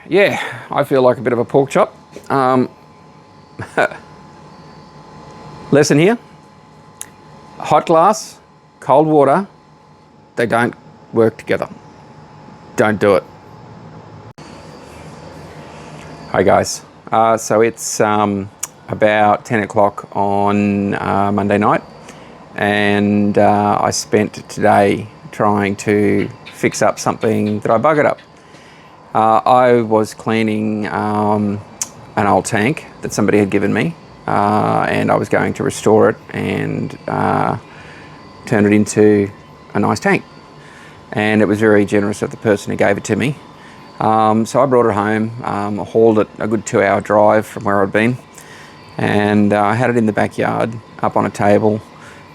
yeah, I feel like a bit of a pork chop. Lesson here: hot glass, cold water, they don't work together. Don't do it. Hi guys. So it's about 10 o'clock on Monday night, and I spent today trying to fix up something that I buggered up. I was cleaning an old tank that somebody had given me, and I was going to restore it and turn it into a nice tank. And it was very generous of the person who gave it to me. So I brought it home, hauled it a good 2-hour drive from where I'd been, and I had it in the backyard up on a table.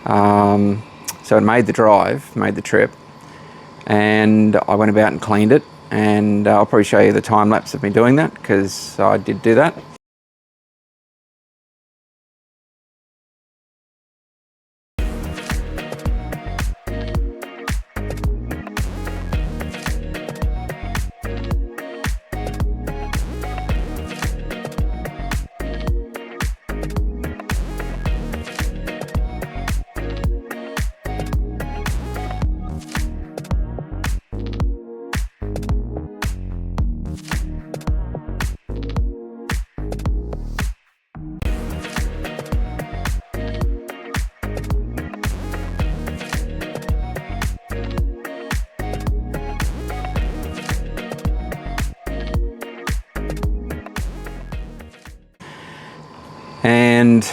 So it made the drive, made the trip, and I went about and cleaned it, and I'll probably show you the time lapse of me doing that, because I did do that. And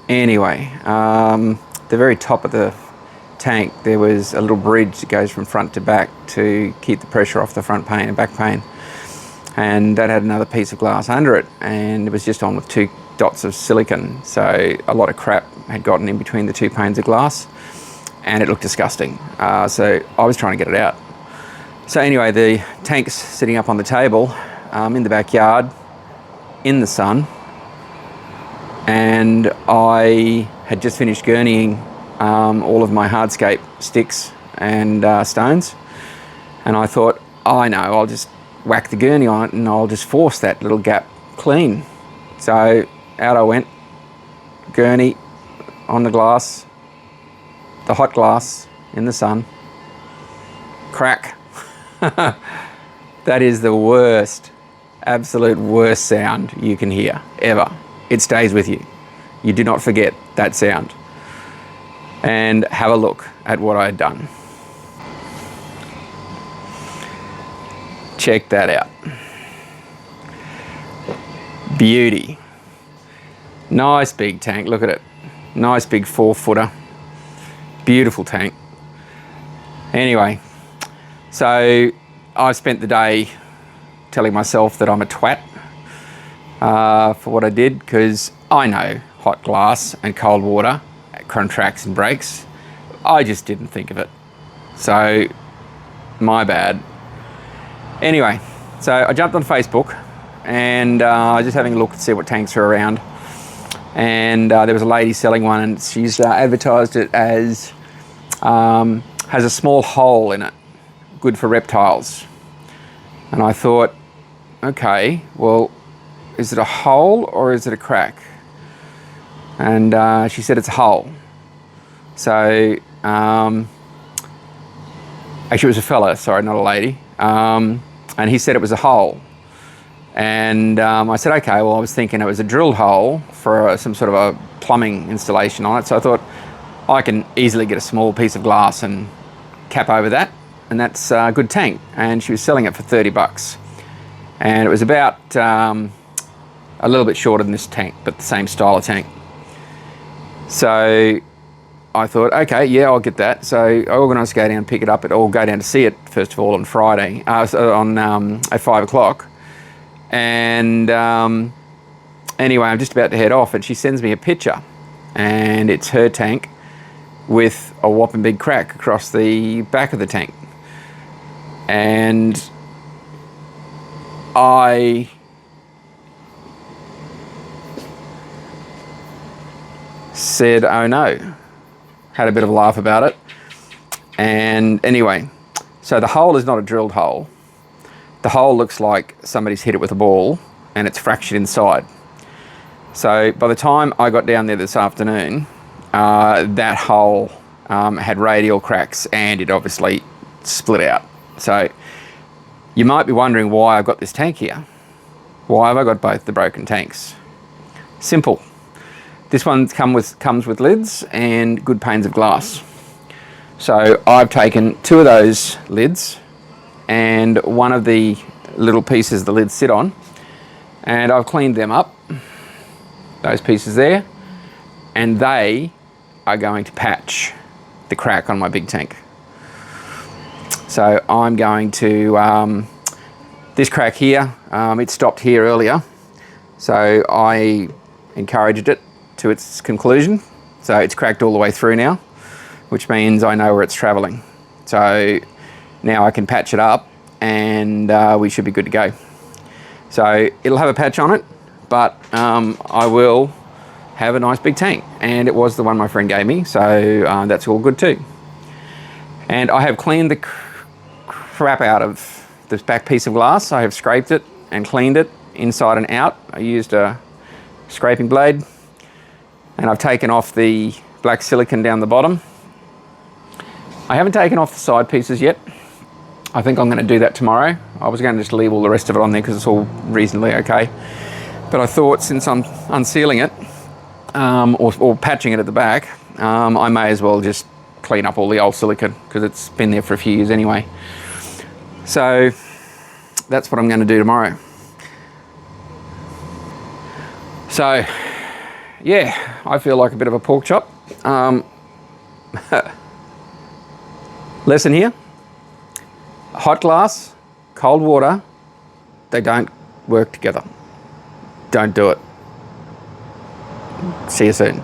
anyway, the very top of the tank, there was a little bridge that goes from front to back to keep the pressure off the front pane and back pane. And that had another piece of glass under it, and it was just on with 2 dots of silicone. So a lot of crap had gotten in between the 2 panes of glass, and it looked disgusting. So I was trying to get it out. So anyway, the tank's sitting up on the table in the backyard in the sun. And I had just finished gurneying all of my hardscape sticks and stones, and I thought, oh, I know, I'll just whack the gurney on it and I'll just force that little gap clean. So out I went, gurney on the glass, the hot glass in the sun, crack. That is the worst, absolute worst sound you can hear ever. It stays with you. You do not forget that sound. And have a look at what I had done. Check that out. Beauty. Nice big tank, look at it. Nice big 4-footer. Beautiful tank. Anyway, so I spent the day telling myself that I'm a twat for what I did, because I know hot glass and cold water contracts and breaks. I just didn't think of it. So, my bad. Anyway, so I jumped on Facebook and just having a look to see what tanks are around. And there was a lady selling one, and she's advertised it as has a small hole in it, good for reptiles. And I thought, okay, well, is it a hole or is it a crack? And she said it's a hole. So, actually it was a fella, sorry, not a lady. And he said it was a hole. And I said, okay, well, I was thinking it was a drilled hole for some sort of a plumbing installation on it. So I thought I can easily get a small piece of glass and cap over that. And that's a good tank. And she was selling it for 30 bucks. And it was about a little bit shorter than this tank, but the same style of tank. So I thought, okay, yeah, I'll get that. So I organised to go down and pick it up, or go down to see it, first of all, on Friday, at 5 o'clock. And anyway, I'm just about to head off, and she sends me a picture, and it's her tank with a whopping big crack across the back of the tank. And I said, oh no, had a bit of a laugh about it. And anyway, so the hole is not a drilled hole. the hole looks like somebody's hit it with a ball and it's fractured inside. So by the time I got down there this afternoon, that hole had radial cracks and it obviously split out. So you might be wondering why I've got this tank here. Why have I got both the broken tanks? Simple. This one comes with lids and good panes of glass. So I've taken 2 of those lids and one of the little pieces the lids sit on, and I've cleaned them up, those pieces there, and they are going to patch the crack on my big tank. So I'm going to, this crack here, it stopped here earlier, so I encouraged it to its conclusion. So it's cracked all the way through now, which means I know where it's traveling. So now I can patch it up and we should be good to go. So it'll have a patch on it, but I will have a nice big tank, and it was the one my friend gave me, so that's all good too. And I have cleaned the crap out of this back piece of glass. I have scraped it and cleaned it inside and out. I used a scraping blade, and I've taken off the black silicone down the bottom. I haven't taken off the side pieces yet. I think I'm going to do that tomorrow. I was going to just leave all the rest of it on there because it's all reasonably okay. But I thought, since I'm unsealing it or patching it at the back, I may as well just clean up all the old silicone because it's been there for a few years anyway. So that's what I'm going to do tomorrow. So yeah, I feel like a bit of a pork chop. Lesson here: hot glass, cold water, they don't work together. Don't do it. See you soon.